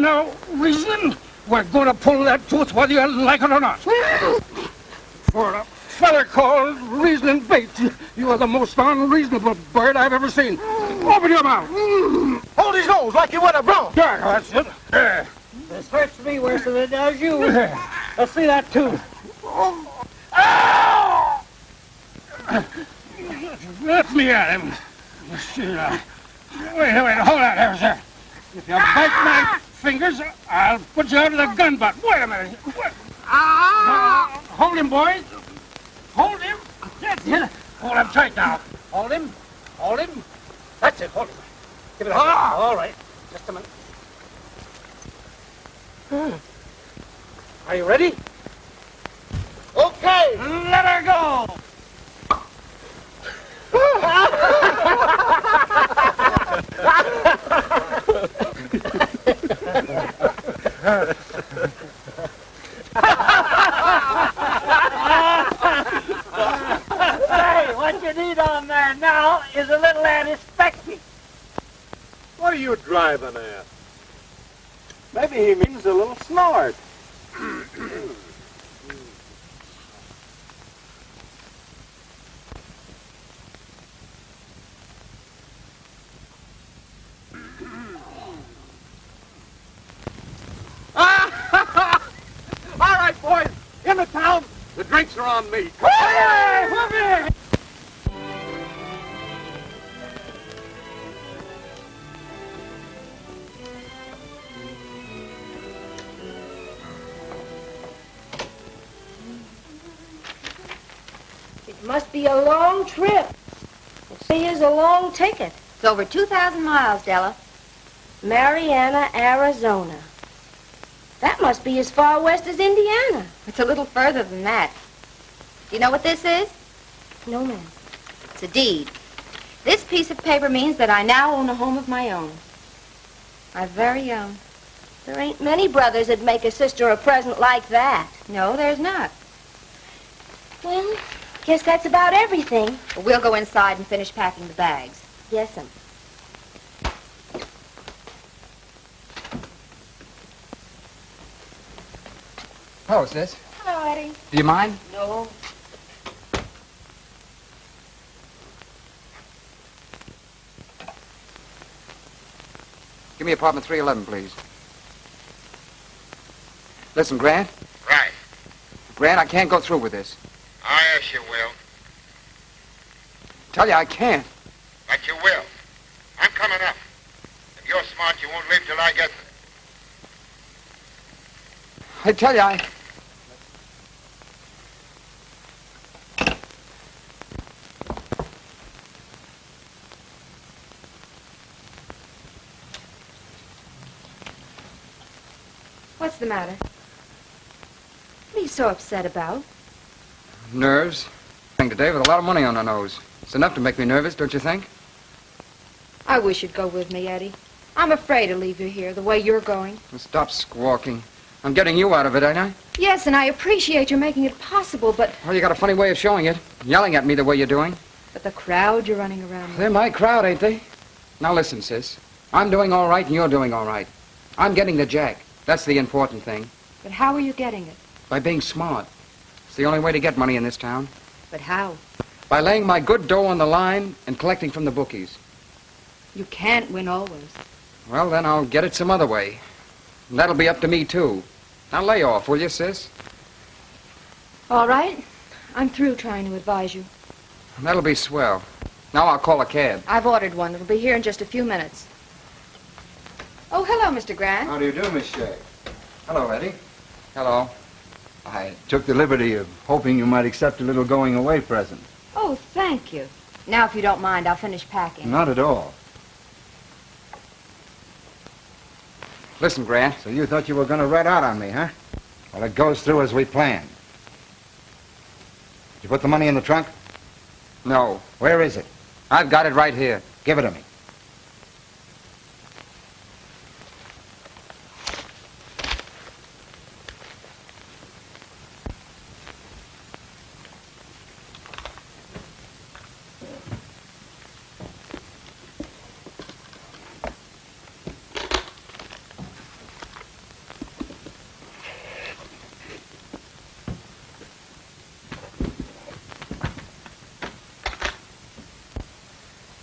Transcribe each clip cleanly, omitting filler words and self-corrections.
no reasoning. We're going to pull that tooth whether you like it or not. For a feller called Reasoning Bates, you are the most unreasonable bird I've ever seen. Open your mouth. Hold his nose like you would a bronc. There, that's it. There. This hurts me worse than it does you. Let's see that tooth. Ow! Let me at him. Wait, hold on there, sir. If you bite my fingers, I'll put you out of the gun butt. Wait a minute. Hold him, boys. Hold him. That's it. Hold him tight now. Hold him. Hold him. That's it. Hold him. Give it a All right. Just a minute. Are you ready? Okay. Let her go. Hey, what you need on there now is a little antiseptic. What are you driving at? Maybe he means a little snort. All right, boys, into town. The drinks are on me. It must be a long trip. It is a long ticket. It's over 2,000 miles, Della. Mariana, Arizona. That must be as far west as Indiana. It's a little further than that. Do you know what this is? No, ma'am. It's a deed. This piece of paper means that I now own a home of my own. My very own. There ain't many brothers that'd make a sister a present like that. No, there's not. Well, guess that's about everything. But we'll go inside and finish packing the bags. Yes'm. Hello, sis. Hello, Eddie. Do you mind? No. Give me apartment 311, please. Listen, Grant. Right. Grant, I can't go through with this. Oh, yes, you will. Tell you I can't. But you will. I'm coming up. If you're smart, you won't leave till I get there. I tell you I... What's the matter? What are you so upset about? Nerves. Today with a lot of money on her nose. It's enough to make me nervous, don't you think? I wish you'd go with me, Eddie. I'm afraid to leave you here the way you're going. Well, stop squawking. I'm getting you out of it, ain't I? Yes, and I appreciate your making it possible, but... Well, you got a funny way of showing it. Yelling at me the way you're doing. But the crowd you're running around with... They're my crowd, ain't they? Now listen, sis. I'm doing all right and you're doing all right. I'm getting the jack. That's the important thing. But how are you getting it? By being smart. It's the only way to get money in this town. But how? By laying my good dough on the line and collecting from the bookies. You can't win always. Well, then I'll get it some other way. And that'll be up to me, too. Now lay off, will you, sis? All right. I'm through trying to advise you. That'll be swell. Now I'll call a cab. I've ordered one. It'll be here in just a few minutes. Oh, hello, Mr. Grant. How do you do, Miss Shea? Hello, Eddie. Hello. I took the liberty of hoping you might accept a little going-away present. Oh, thank you. Now, if you don't mind, I'll finish packing. Not at all. Listen, Grant. So you thought you were going to rat out on me, huh? Well, it goes through as we planned. Did you put the money in the trunk? No. Where is it? I've got it right here. Give it to me.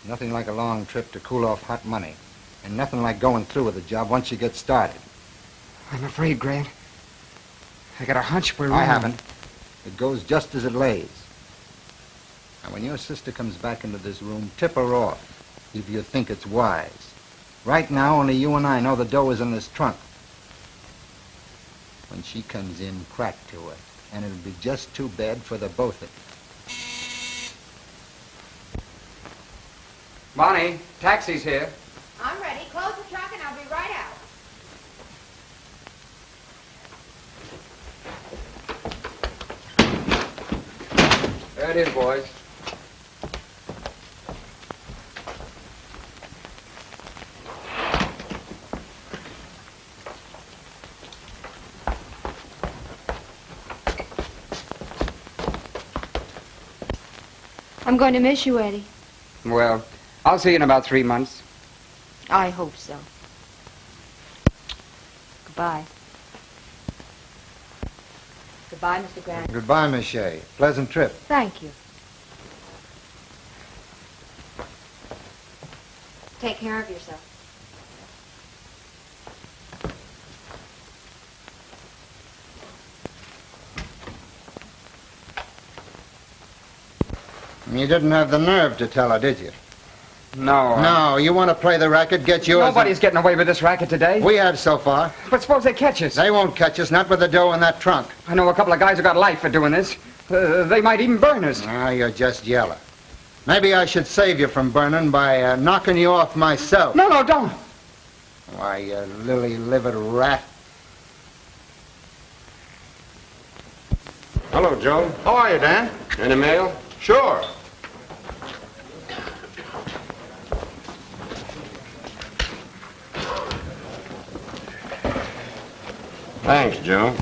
Nothing like a long trip to cool off hot money. And nothing like going through with a job once you get started. I'm afraid, Grant. I got a hunch we're I wrong. haven't. It goes just as it lays. And when your sister comes back into this room, tip her off if you think it's wise. Right now, only you and I know the dough is in this trunk. When she comes in, crack to her. And it'll be just too bad for the both of you. Bonnie, taxi's here. I'm ready. Close the truck and I'll be right out. There it is, boys. I'm going to miss you, Eddie. Well, I'll see you in about 3 months. I hope so. Goodbye. Goodbye, Mr. Grant. Goodbye, Miss Shea. Pleasant trip. Thank you. Take care of yourself. You didn't have the nerve to tell her, did you? No. No, you want to play the racket, get yours. Nobody's getting away with this racket today. We have so far. But suppose they catch us. They won't catch us, not with the dough in that trunk. I know a couple of guys who got life for doing this. They might even burn us. Ah, you're just yellow. Maybe I should save you from burning by knocking you off myself. No, don't. Why, you lily-livered rat. Hello, Joe. How are you, Dan? Any mail? Sure. Thanks, Joe.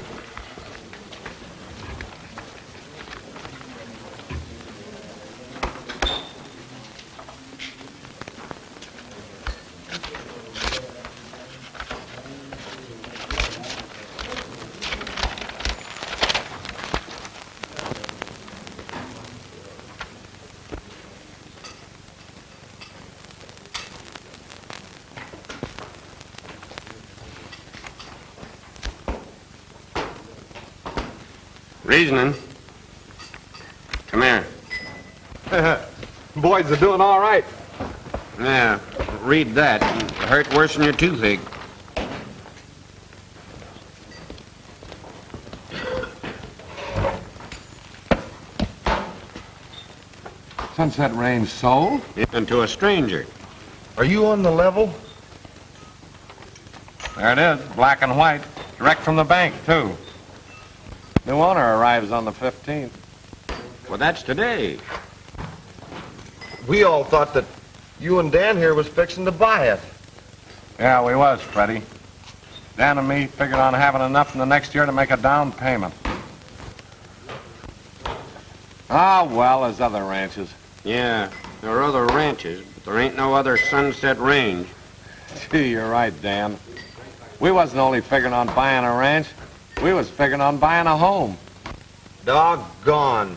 Reasoning. Come here. Boys are doing all right. Yeah, read that. It hurt worse than your toothache. Sunset Range sold? And to a stranger. Are you on the level? There it is, black and white. Direct from the bank, too. New owner arrives on the 15th. Well, that's today. We all thought that you and Dan here was fixing to buy it. Yeah, we was, Freddie. Dan and me figured on having enough in the next year to make a down payment. Ah, well, there's other ranches. Yeah, there are other ranches, but there ain't no other Sunset Range. Gee, you're right, Dan. We wasn't only figuring on buying a ranch, we was figuring on buying a home. Doggone.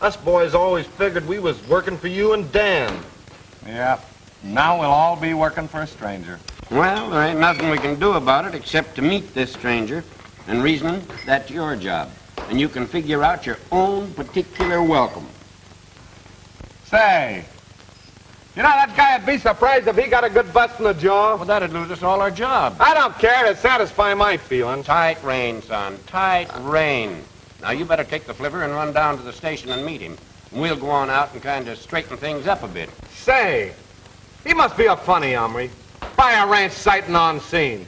Us boys always figured we was working for you and Dan. Yeah, now we'll all be working for a stranger. Well, there ain't nothing we can do about it except to meet this stranger. And reasoning, that's your job. And you can figure out your own particular welcome. Say, you know, that guy'd be surprised if he got a good bust in the jaw. Well, that'd lose us all our jobs. I don't care. It'd satisfy my feelings. Tight rein, son. Tight rein. Now, you better take the flivver and run down to the station and meet him. And we'll go on out and kind of straighten things up a bit. Say, he must be a funny hombre. Buy a ranch sighting on scene.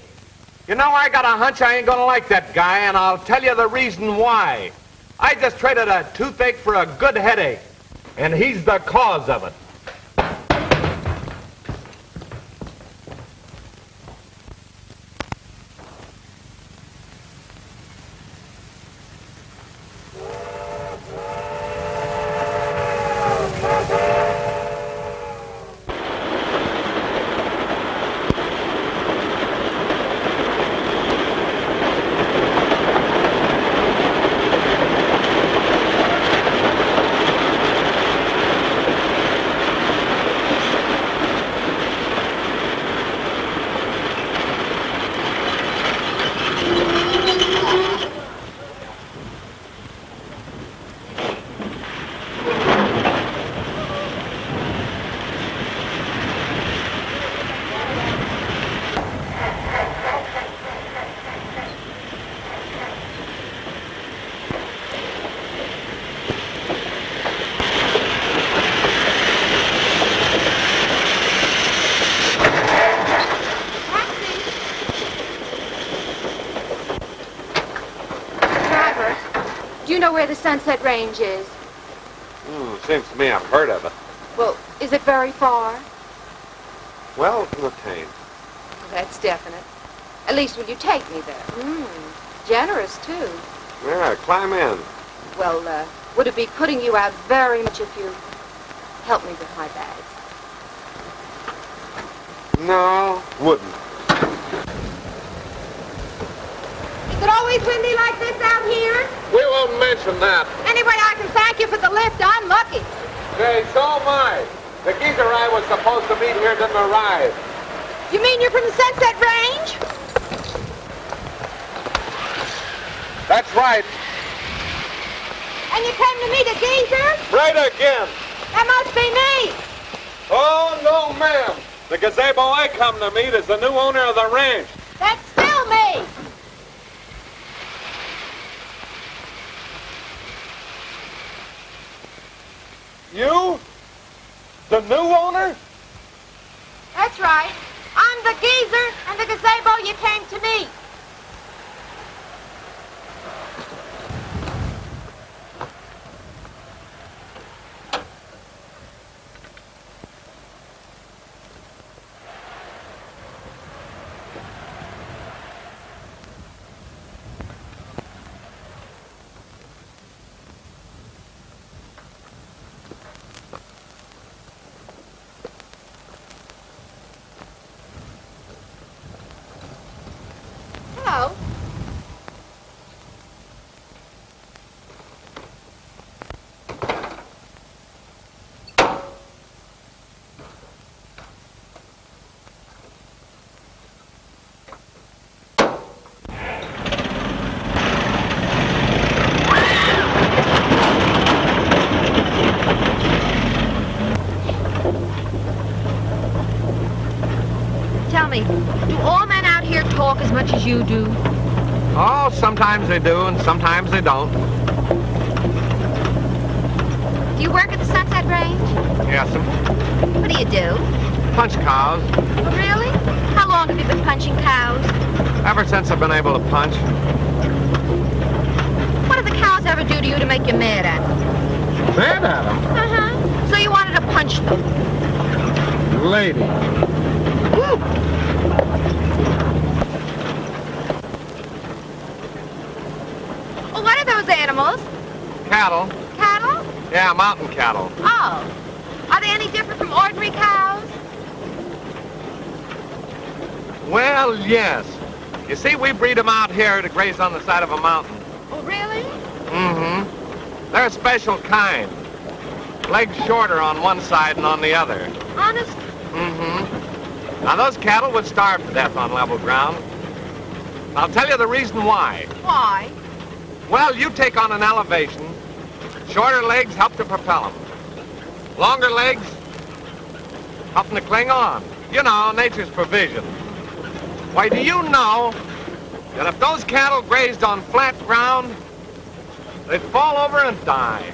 You know, I got a hunch I ain't gonna like that guy, and I'll tell you the reason why. I just traded a toothache for a good headache, and he's the cause of it. Do you know where the Sunset Range is? Seems to me I've heard of it. Well, is it very far? Well, from the taint. That's definite. At least will you take me there? Generous, too. Yeah, climb in. Well, would it be putting you out very much if you help me with my bags? No, wouldn't. Is it always windy like this out here? We won't mention that. Anyway, I can thank you for the lift. I'm lucky. Hey, so am I. The geezer I was supposed to meet here didn't arrive. You mean you're from the Sunset Range? That's right. And you came to meet a geezer? Right again. That must be me. Oh, no, ma'am. The gazebo I come to meet is the new owner of the ranch. That's still me. You? The new owner? That's right. I'm the geezer and the gazebo you came to meet. Hello. Tell me, do all men out here talk as much as you do? Oh, sometimes they do and sometimes they don't. Do you work at the Sunset Range? Yes, What do you do? punch cows. Oh, really? How long have you been punching cows? Ever since I've been able to punch. What did the cows ever do to you to make you mad at them? Mad at them? Uh-huh. So you wanted to punch them? Lady. Well, what are those animals? Cattle. Cattle? Yeah, mountain cattle. Oh. Are they any different from ordinary cows? Well, yes. You see, we breed them out here to graze on the side of a mountain. Oh, really? Mm-hmm. They're a special kind. Legs shorter on one side and on the other. Honest? Mm-hmm. Now, those cattle would starve to death on level ground. I'll tell you the reason why. Why? Well, you take on an elevation. Shorter legs help to propel them. Longer legs help them to cling on. You know, nature's provision. Why, do you know that if those cattle grazed on flat ground, they'd fall over and die?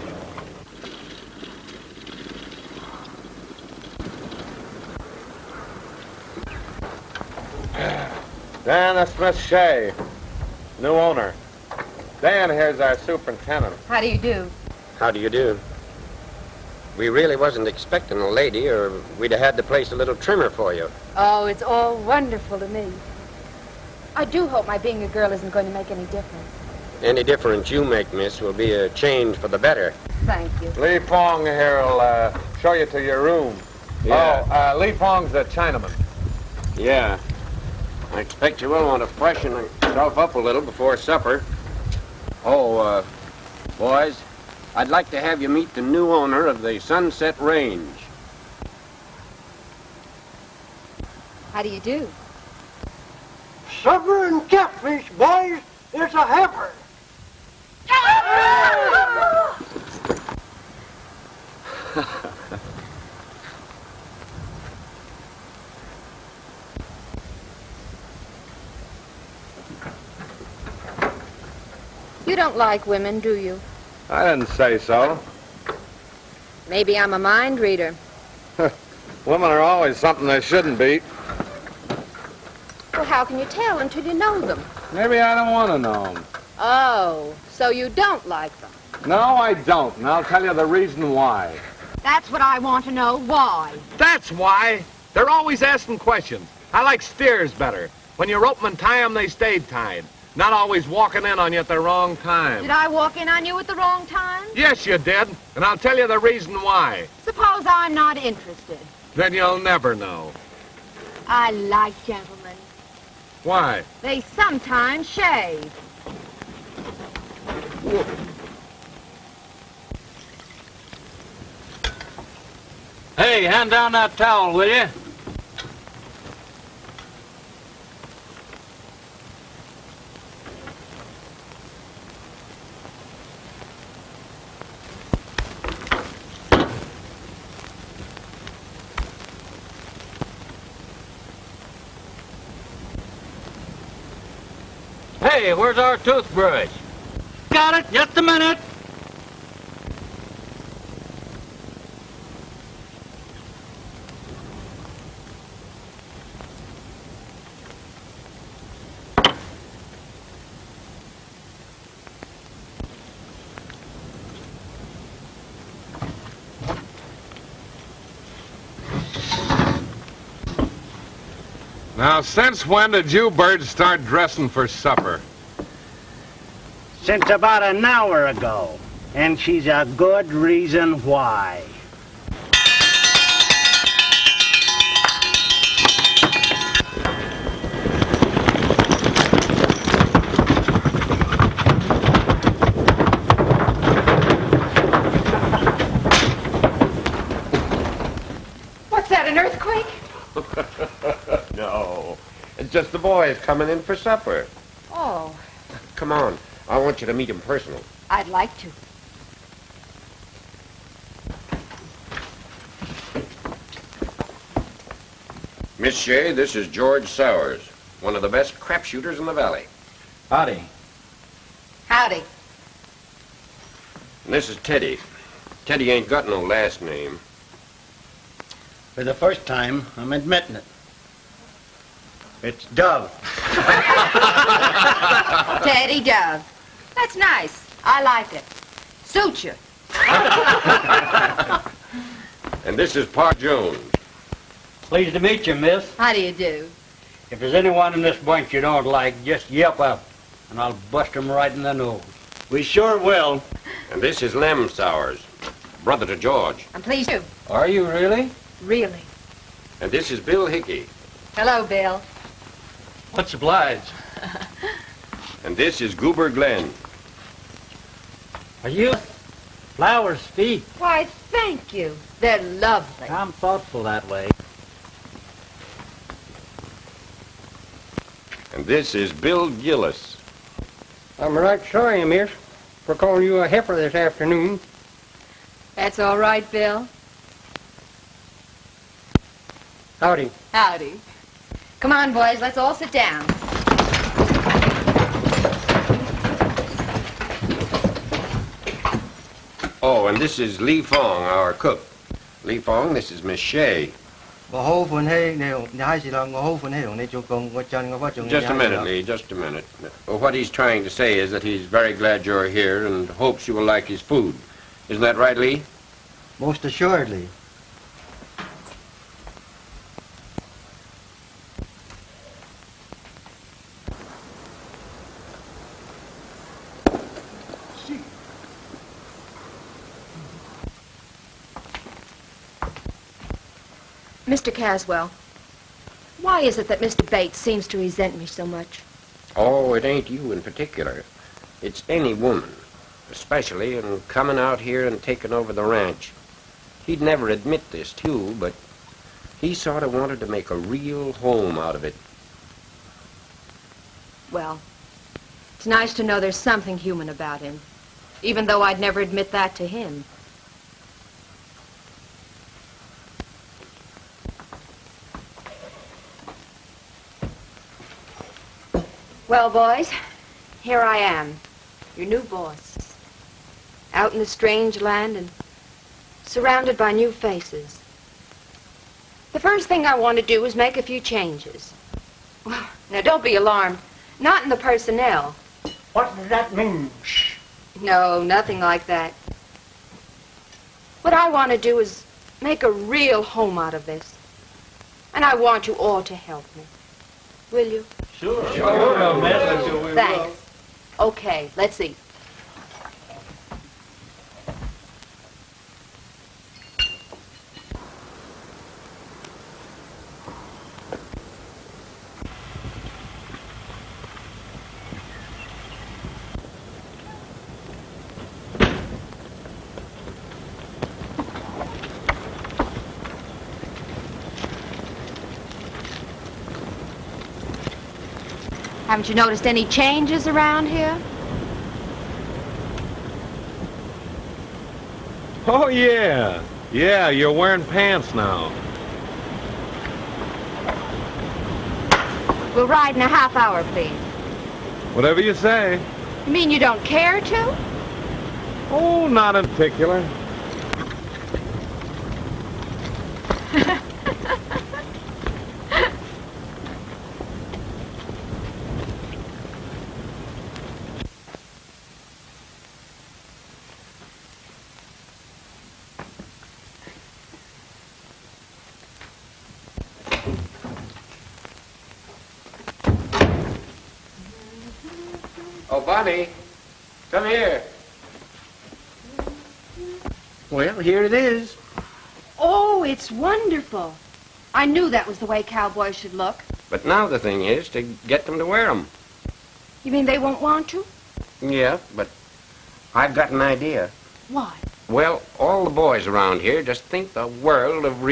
Dan, that's Miss Shea, new owner. Dan here's our superintendent. How do you do? How do you do? We really wasn't expecting a lady, or we'd have had to place a little trimmer for you. Oh, it's all wonderful to me. I do hope my being a girl isn't going to make any difference. Any difference you make, miss, will be a change for the better. Thank you. Lee Fong here will show you to your room. Yeah. Oh, Lee Fong's a Chinaman. Yeah. I expect you will want to freshen yourself up a little before supper. Oh, boys, I'd like to have you meet the new owner of the Sunset Range. How do you do? Supper and catfish, boys. It's a heifer. You don't like women, do you? I didn't say so. Maybe I'm a mind reader. Women are always something they shouldn't be. Well, how can you tell until you know them? Maybe I don't want to know them. Oh, so you don't like them. No, I don't, and I'll tell you the reason why. That's what I want to know. Why? That's why. They're always asking questions. I like steers better. When you rope 'em and tie 'em, they stayed tied. Not always walking in on you at the wrong time. Did I walk in on you at the wrong time? Yes, you did, and I'll tell you the reason why. Suppose I'm not interested. Then you'll never know. I like gentlemen. Why? They sometimes shave. Hey, hand down that towel, will you? Hey, where's our toothbrush? Got it, just a minute. Now, since when did you birds start dressing for supper? Since about an hour ago. And she's a good reason why. What's that, an earthquake? No, it's just the boys coming in for supper. Oh, Come on, I want you to meet him personal. I'd like to. Miss Shea, this is George Sowers, one of the best crap shooters in the valley. Howdy. Howdy. And this is Teddy. Teddy ain't got no last name. For the first time, I'm admitting it. It's Dove. Teddy Dove. That's nice. I like it. Suits you. And this is Pa Jones. Pleased to meet you, miss. How do you do? If there's anyone in this bunch you don't like, just yelp out, and I'll bust 'em right in the nose. We sure will. And this is Lem Sowers, brother to George. I'm pleased to. Are you really? Really. And this is Bill Hickey. Hello, Bill. What's obliged? And this is Goober Glenn. Are you? Flowers speak. Why, thank you. They're lovely. I'm thoughtful that way. And this is Bill Gillis. I'm right sorry, miss, for calling you a heifer this afternoon. That's all right, Bill. Howdy. Howdy. Come on, boys, let's all sit down. Oh, and this is Lee Fong, our cook. Lee Fong, this is Miss Shea. Just a minute, Lee, just a minute. Well, what he's trying to say is that he's very glad you're here and hopes you will like his food. Isn't that right, Lee? Most assuredly. Mr. Caswell, why is it that Mr. Bates seems to resent me so much? Oh, it ain't you in particular. It's any woman, especially in coming out here and taking over the ranch. He'd never admit this to you, but he sort of wanted to make a real home out of it. Well, it's nice to know there's something human about him, even though I'd never admit that to him. Well, boys, here I am, your new boss, out in a strange land and surrounded by new faces. The first thing I want to do is make a few changes. Now, don't be alarmed. Not in the personnel. What does that mean? Shh. No, nothing like that. What I want to do is make a real home out of this. And I want you all to help me. Will you? Sure. Thanks. Okay, let's eat. Haven't you noticed any changes around here? Oh, yeah. Yeah, you're wearing pants now. We'll ride in a half hour, please. Whatever you say. You mean you don't care to? Oh, not in particular. Oh, Bonnie, come here. Well, here it is. Oh, it's wonderful. I knew that was the way cowboys should look. But now the thing is to get them to wear them. You mean they won't want to? Yeah, but I've got an idea. Why? Well, all the boys around here just think the world of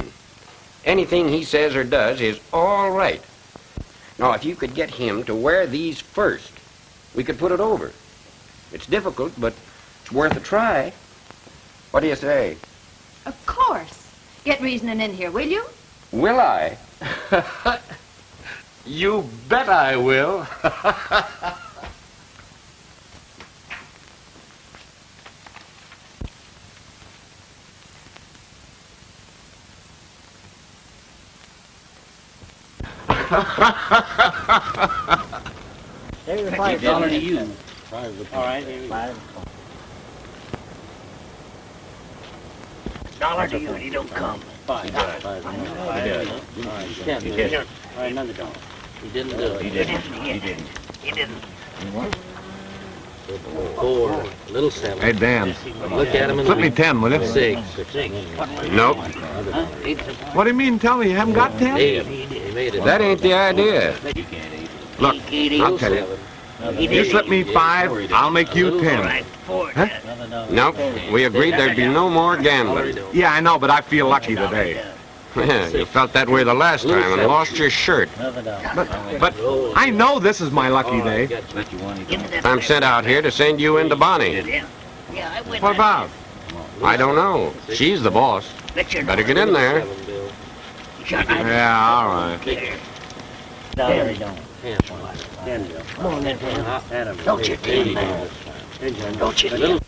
anything he says or does is all right. Now, if you could get him to wear these first, we could put it over. It's difficult, but it's worth a try. What do you say? Of course. Get reasoning in here, will you? Will I? You bet I will. There's $5 to you. All right, $5. $1 to you, and he don't come. $5. $10. All right, another $1. He didn't do it. He didn't. Four, little 7. Hey, Dan. Look at him and Flip me 10, will you? 6. Nope. What do you mean? Tell me you haven't got 10? 8. He made it. That ain't the idea. Look, I'll tell you. You slip me 5, I'll make you 10. Huh? Nope. We agreed there'd be no more gambling. Yeah, I know, but I feel lucky today. You felt that way the last time and lost your shirt. But I know this is my lucky day. I'm sent out here to send you into Bonnie. What about? I don't know. She's the boss. Better get in there. Yeah, all right. Come on, then, Dan. Don't you tease me. Don't you tease me.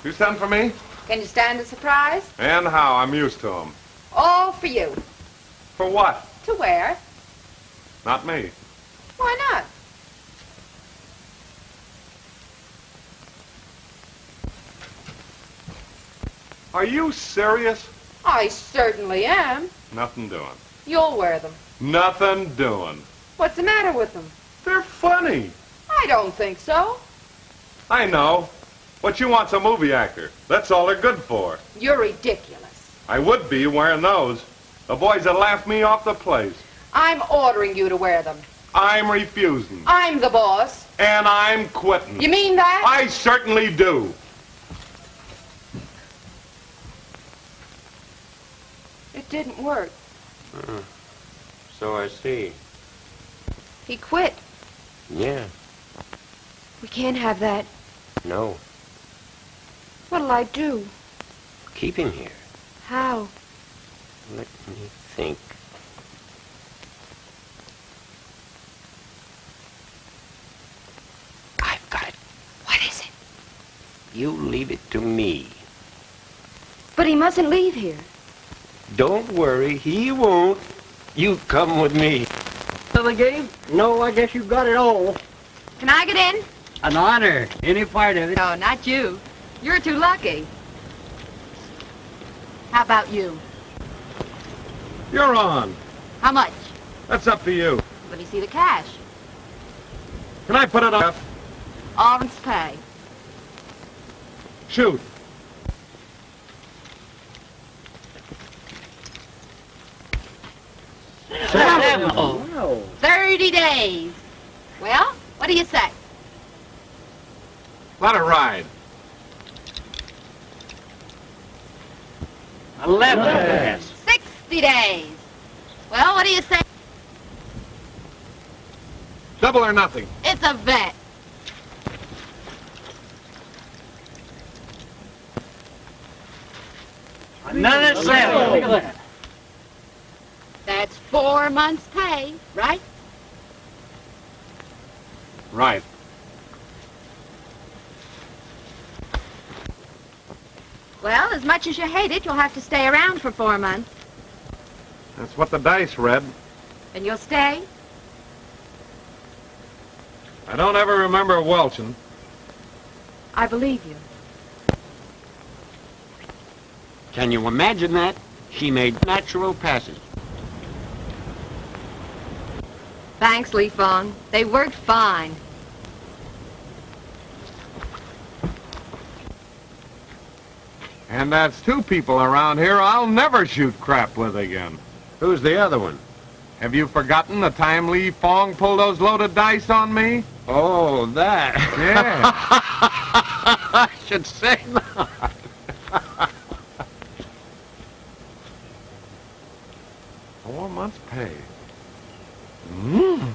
You sent for me? Can you stand the surprise? And how? I'm used to them. All for you. For what? To wear. Not me. Why not? Are you serious? I certainly am. Nothing doing. You'll wear them. Nothing doing. What's the matter with them? They're funny. I don't think so. I know. What you want's a movie actor. That's all they're good for. You're ridiculous. I would be wearing those. The boys would laugh me off the place. I'm ordering you to wear them. I'm refusing. I'm the boss. And I'm quitting. You mean that? I certainly do. It didn't work. So I see. He quit. Yeah. We can't have that. No. What'll I do? Keep him here. How? Let me think. I've got it. What is it? You leave it to me. But he mustn't leave here. Don't worry, he won't. You come with me. The game? No, I guess you got it all. Can I get in? An honor. Any part of it. No, not you. You're too lucky. How about you? You're on. How much? That's up to you. Let me see the cash. Can I put it on? All's pay. Shoot. Oh. 30 days. Well, what do you say? Let it ride. 11. 60 days. Well, what do you say? Double or nothing. It's a bet. Another 7. Look at that. That's 4 months' pay, right? Right. Well, as much as you hate it, you'll have to stay around for 4 months. That's what the dice read. And you'll stay? I don't ever remember welching. I believe you. Can you imagine that? She made natural passes. Thanks, Lee Fawn. They worked fine. And that's 2 people around here I'll never shoot crap with again. Who's the other one? Have you forgotten the time Lee Fong pulled those loaded dice on me? Oh, that. Yeah. I should say not. Four months' pay. Mmm.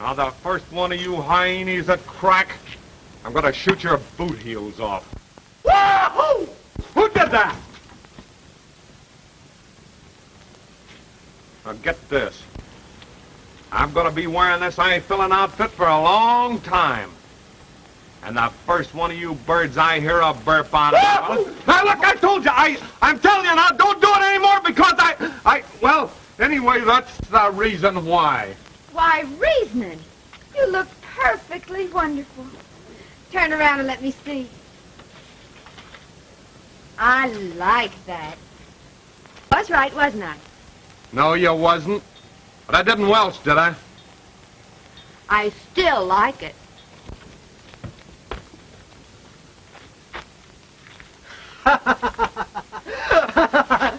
Now the first one of you hyenas that crack, I'm gonna shoot your boot heels off. Wahoo! Who did that? Now get this. I'm gonna be wearing this I-filling outfit for a long time. And the first one of you birds I hear a burp on it. Now look, I told you, I'm telling you now, don't do it anymore because well, anyway, that's the reason why. Why, reasoning. You look perfectly wonderful. Turn around and let me see. I like that. Was right, wasn't I? No, you wasn't. But I didn't welch, did I? I still like it.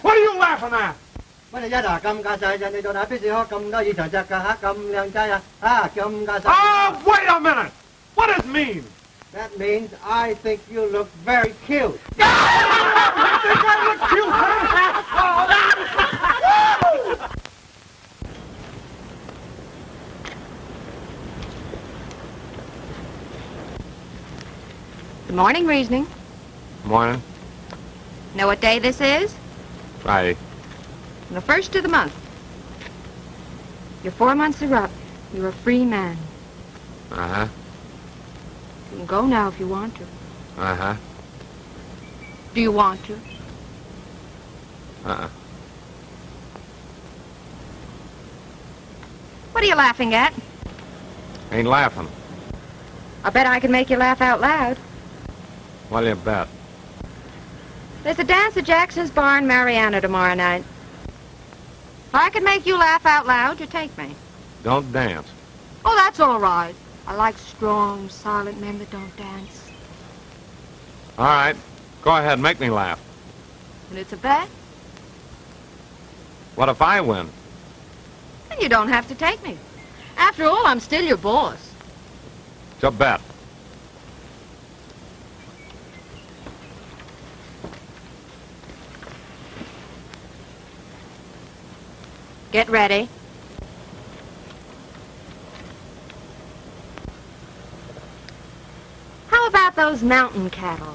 What are you laughing at? Mấy này giá đà cầm ca sai cho nên tôi đã biết gì họ cầm đó gì chẳng chắc ca hát cầm liền trai à cầm ca sai. Oh, wait a minute! What does it mean? That means I think you look very cute. You think I look cute, huh? Good morning, Reasoning. Morning. Know what day this is? Friday. The first of the month. Your 4 months are up. You're a free man. Uh-huh. You can go now if you want to. Uh-huh. Do you want to? Uh-uh. What are you laughing at? Ain't laughing. I bet I can make you laugh out loud. What'll you bet? There's a dance at Jackson's Bar in Mariana tomorrow night. If I could make you laugh out loud, you'd take me. Don't dance. Oh, that's all right. I like strong, silent men that don't dance. All right. Go ahead, make me laugh. And it's a bet. What if I win? Then you don't have to take me. After all, I'm still your boss. It's a bet. Get ready. How about those mountain cattle?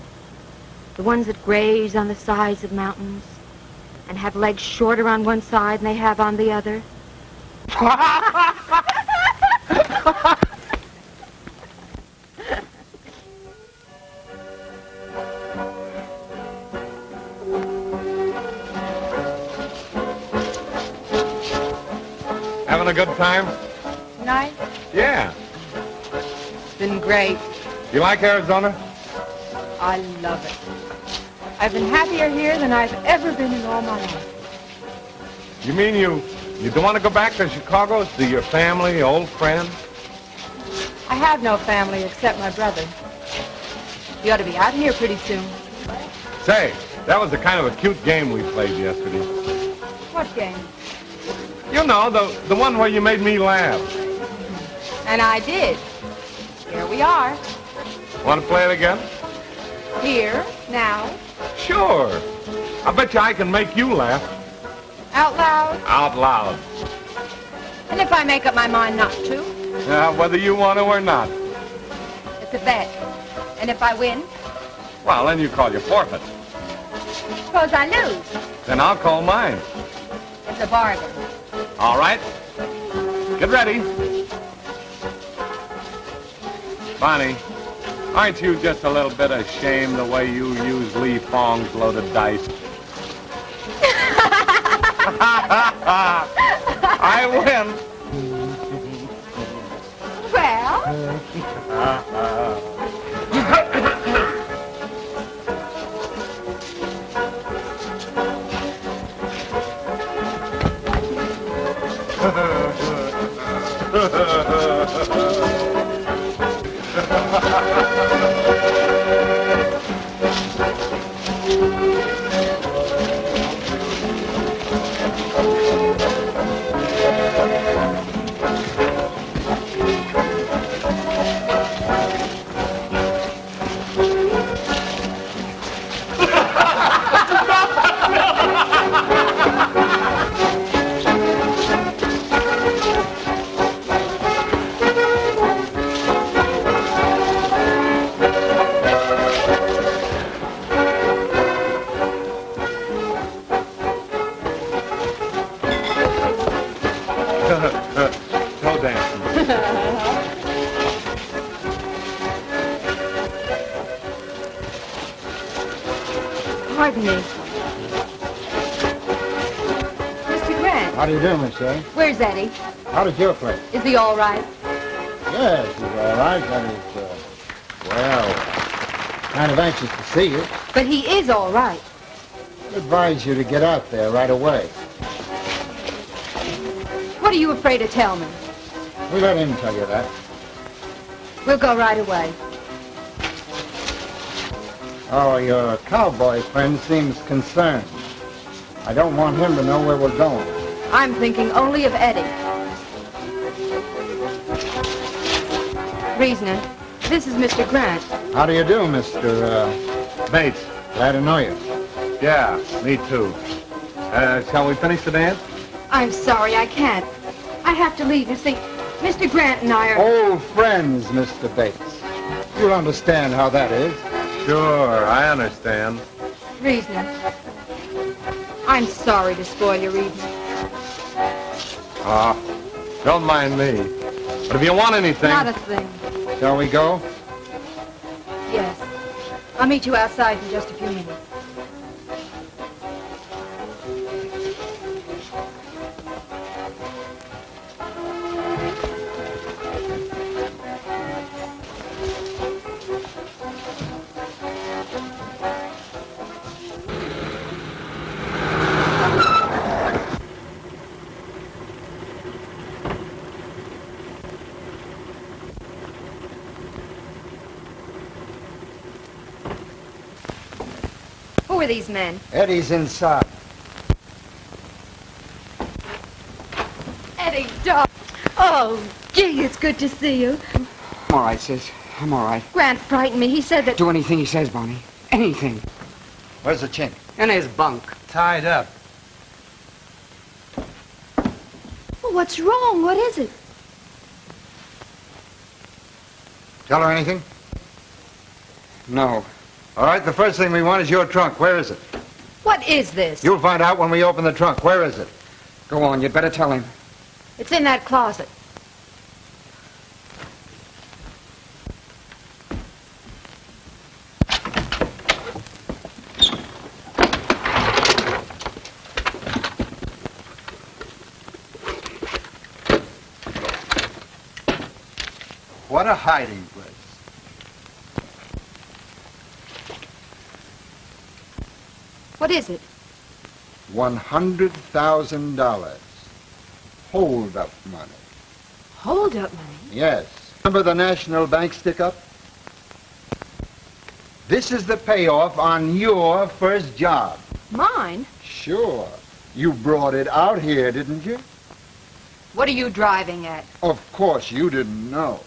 The ones that graze on the sides of mountains and have legs shorter on one side than they have on the other? Having a good time? Tonight? Yeah. It's been great. You like Arizona? I love it. I've been happier here than I've ever been in all my life. You mean you don't want to go back to Chicago, see your family, old friends? I have no family except my brother. You ought to be out here pretty soon. Say, that was the kind of a cute game we played yesterday. What game? You know, the one where you made me laugh. And I did. Here we are. Want to play it again? Here, now. Sure. I bet you I can make you laugh. Out loud. Out loud. And if I make up my mind not to? Whether you want to or not. It's a bet. And if I win? Well, then you call your forfeit. Suppose I lose. Then I'll call mine. It's a bargain. All right. Get ready. Bonnie, aren't you just a little bit ashamed the way you use Lee Fong's loaded dice? I win. Well? Toe dancing. Pardon me. Mr. Grant, How do you do, Miss Shea? where's Eddie? How did your play? Is he all right? Yes, he's all right. That is, well, kind of anxious to see you. But he is all right. I advise you to get out there right away. What are you afraid to tell me? We let him tell you that. We'll go right away. Oh, your cowboy friend seems concerned. I don't want him to know where we're going. I'm thinking only of Eddie. Reasoner, this is Mr. Grant. How do you do, Mr. Bates. Glad to know you. Yeah, me too. Shall we finish the dance? I'm sorry, I can't. I have to leave. You see, Mr. Grant and I are... Old friends, Mr. Bates. You'll understand how that is. Sure, I understand. Reasoner, I'm sorry to spoil your evening. Don't mind me. But if you want anything... Not a thing. Shall we go? Yes. I'll meet you outside in just a few minutes. Who are these men? Eddie's inside. Eddie, darling. Oh, Oh, gee, it's good to see you. I'm all right, sis. I'm all right. Grant frightened me. He said that... Do anything he says, Bonnie. Anything. Where's the chink? In his bunk. Tied up. Well, what's wrong? What is it? Tell her anything? No. All right, the first thing we want is your trunk. Where is it? What is this? You'll find out when we open the trunk. Where is it? Go on, you'd better tell him. It's in that closet. What a hiding place. What is it? $100,000. Hold-up money. Hold-up money? Yes. Remember the National Bank stick-up? This is the payoff on your first job. Mine? Sure. You brought it out here, didn't you? What are you driving at? Of course you didn't know.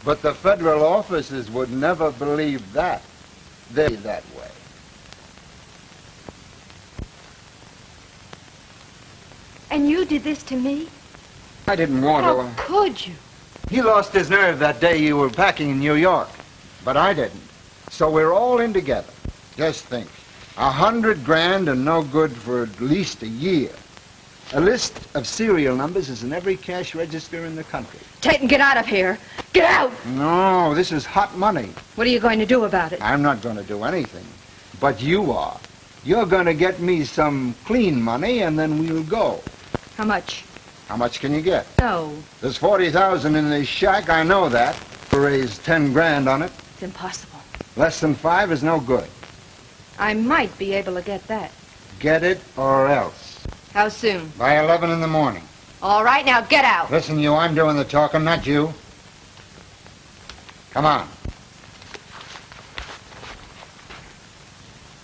But the federal officers would never believe that. They're that way. And you did this to me? I didn't want How to. could you? He lost his nerve that day you were packing in New York. But I didn't. So we're all in together. Just think. $100 grand and no good for at least a year. A list of serial numbers is in every cash register in the country. Tate, get out of here. Get out! No, this is hot money. What are you going to do about it? I'm not going to do anything. But you are. You're going to get me some clean money and then we'll go. How much? How much can you get? No. There's 40,000 in this shack, I know that. We'll raise 10 grand on it. It's impossible. Less than 5 is no good. I might be able to get that. Get it or else. How soon? By 11 in the morning. All right, now get out. Listen, you, I'm doing the talking, not you. Come on.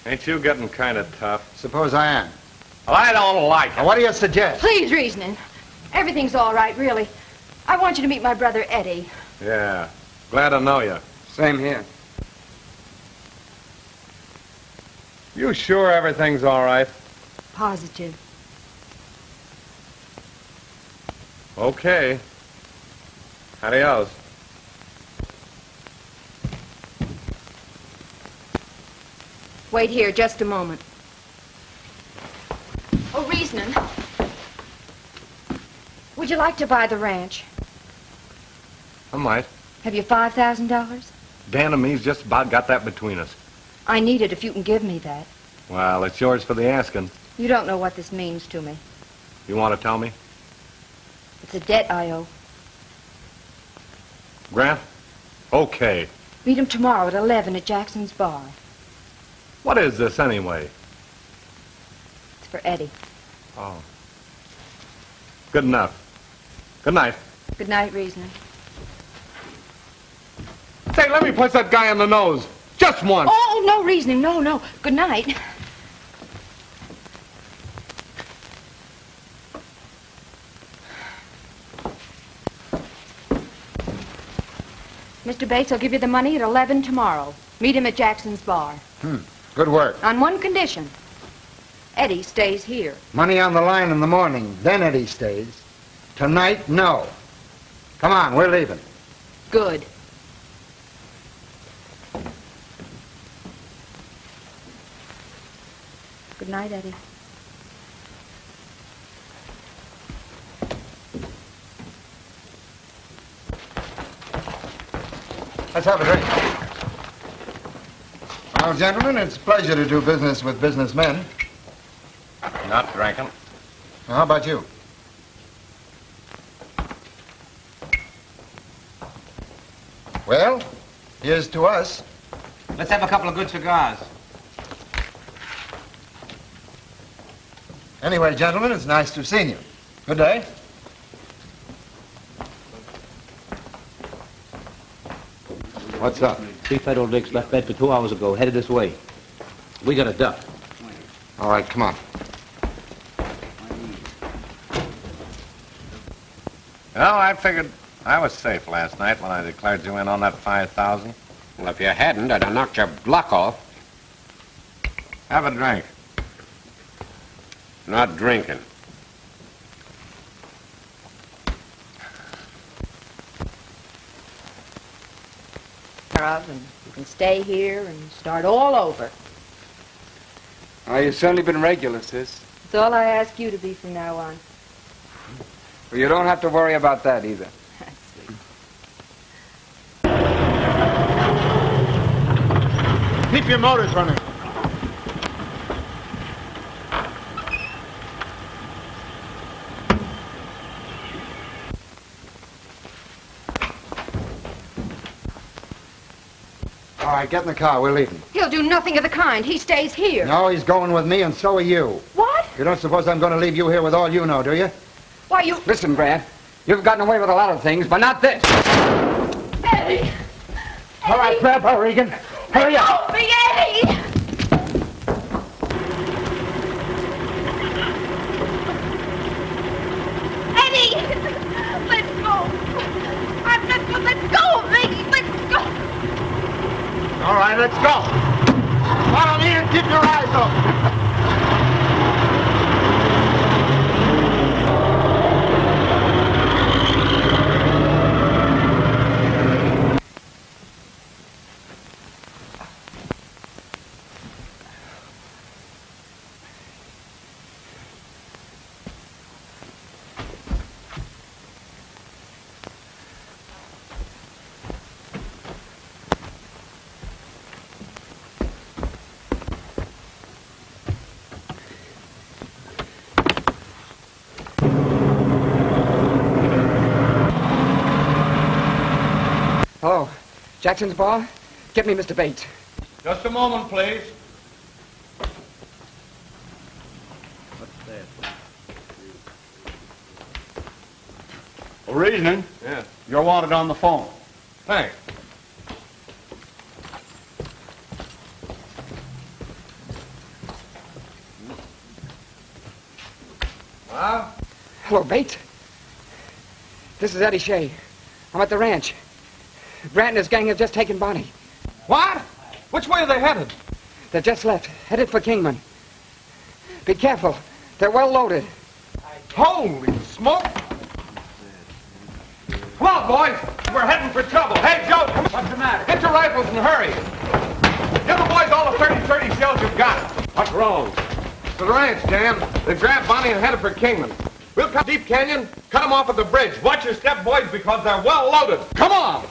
Ain't you getting kind of tough? Suppose I am. Well, I don't like it. Now, what do you suggest? Please, reasoning. Everything's all right, really. I want you to meet my brother, Eddie. Yeah. Glad to know you. Same here. You sure everything's all right? Positive. Okay. Adios. Wait here just a moment. Oh, reasoning. Would you like to buy the ranch? I might. Have you $5,000? Dan and me's just about got that between us. I need it if you can give me that. Well, it's yours for the asking. You don't know what this means to me. You want to tell me? It's a debt I owe. Grant? Okay. Meet him tomorrow at 11 at Jackson's bar. What is this anyway? It's for Eddie. Oh. Good enough. Good night. Good night, reasoning. Say, let me punch that guy in the nose. Just once. Oh, no reasoning. No, no. Good night. Mr. Bates, I'll give you the money at 11 tomorrow. Meet him at Jackson's bar. Good work. On one condition. Eddie stays here. Money on the line in the morning, then Eddie stays. Tonight, no. Come on, we're leaving. Good. Good night, Eddie. Let's have a drink. Well, gentlemen, it's a pleasure to do business with businessmen. Not drinking. How about you? Well, here's to us. Let's have a couple of good cigars. Anyway, gentlemen, it's nice to have seen you. Good day. What's up? 3 federal digs left Bedford 2 hours ago, headed this way. We got a duck. All right, come on. Well, I figured I was safe last night when I declared you in on that 5,000. Well, if you hadn't, I'd have knocked your block off. Have a drink. Not drinking. And you can stay here and start all over. Oh, you've certainly been regular, sis. It's all I ask you to be from now on. Well, you don't have to worry about that either. Keep your motors running. All right, get in the car. We're leaving. He'll do nothing of the kind. He stays here. No, he's going with me, and so are you. What? You don't suppose I'm going to leave you here with all you know, do you? Why, you... Listen, Brad, you've gotten away with a lot of things, but not this. Eddie! All right, grab her, Regan. Hurry up. Help me, Eddie! Eddie! Let go! I'm not going to let go of me! Let go! All right, let's go. Follow me and keep your eyes open. Hello, Jackson's bar? Get me Mr. Bates. Just a moment, please. What's that? Well, reasoning. Yeah. You're wanted on the phone. Thanks. Well? Hello, Bates. This is Eddie Shea. I'm at the ranch. Grant and his gang have just taken Bonnie. What? Which way are they headed? They just left, headed for Kingman. Be careful. They're well loaded. Holy smoke! Come on, boys. We're heading for trouble. Hey, Joe, come on. What's the matter? Get your rifles and hurry. Give the boys all the 30 shells you've got. What's wrong? To the ranch, Dan. They grabbed Bonnie and headed for Kingman. We'll cut Deep Canyon, cut them off at the bridge. Watch your step, boys, because they're well loaded. Come on!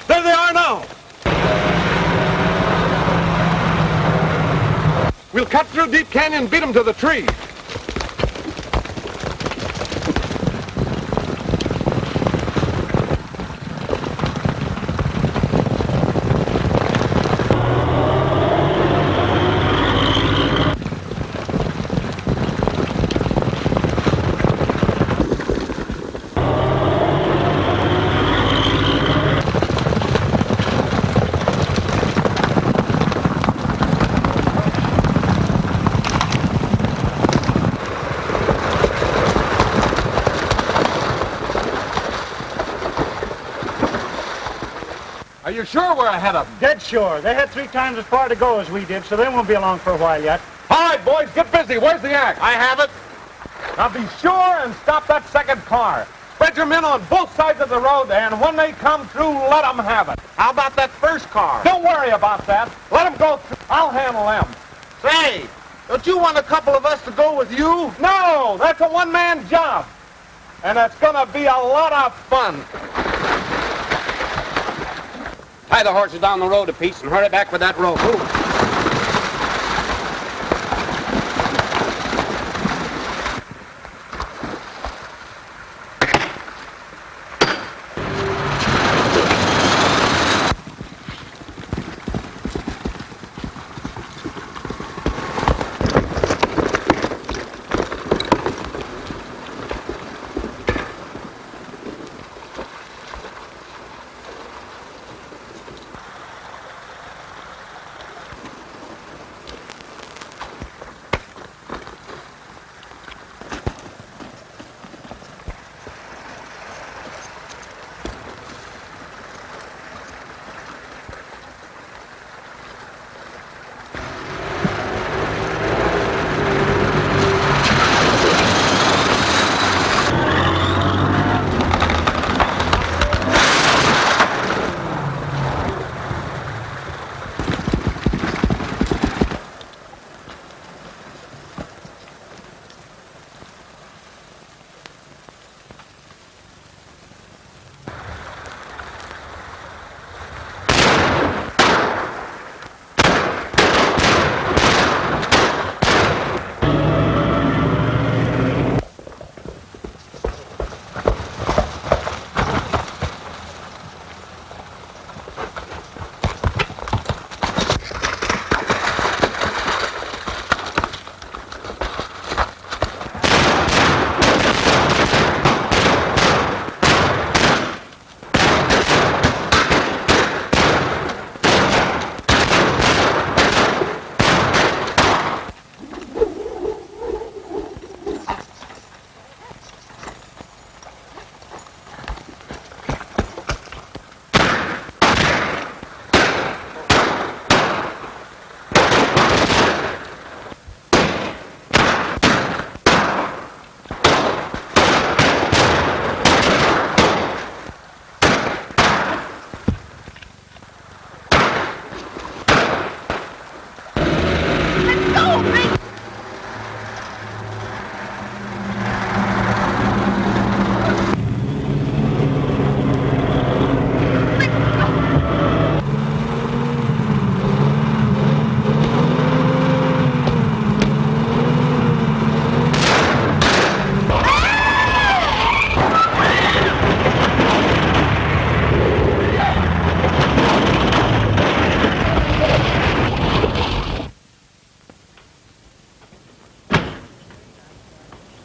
There they are now! We'll cut through Deep Canyon and beat them to the tree. Are you sure we're ahead of them? Dead sure. They had 3 times as far to go as we did, so they won't be along for a while yet. All right, boys, get busy. Where's the axe? I have it. Now be sure and stop that second car. Spread your men on both sides of the road, and when they come through, let them have it. How about that first car? Don't worry about that. Let them go through. I'll handle them. Say, don't you want a couple of us to go with you? No, that's a one-man job. And it's gonna be a lot of fun. Tie the horses down the road a piece and hurry back with that rope. Move.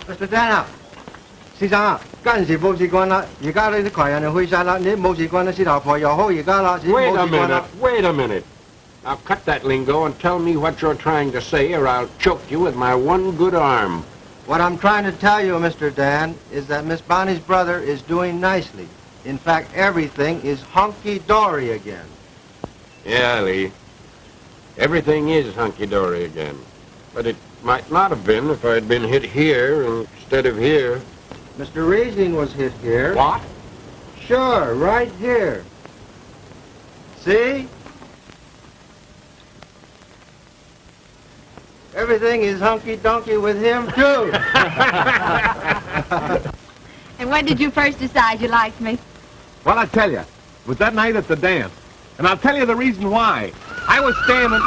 Mr. Dana， 先生啊，嗰陣時冇事幹啦，而家呢啲群人就去晒啦，你冇事幹啦，事頭婆又好而家啦，已經 Wait 冇 a 事幹 minute, 啦。 wait a minute. Now cut that lingo and tell me what you're trying to say, or I'll choke you with my one good arm. What I'm trying to tell you, Mr. Dan, is that Miss Bonnie's brother is doing nicely. In fact, everything is hunky-dory again. Yeah, Lee. Everything is hunky-dory again. But it might not have been if I'd been hit here instead of here. Mr. Reasoning was hit here. What? Sure, right here. See? Everything is hunky-dunky with him, too. And when did you first decide you liked me? Well, I tell you, it was that night at the dance. And I'll tell you the reason why. I was standing...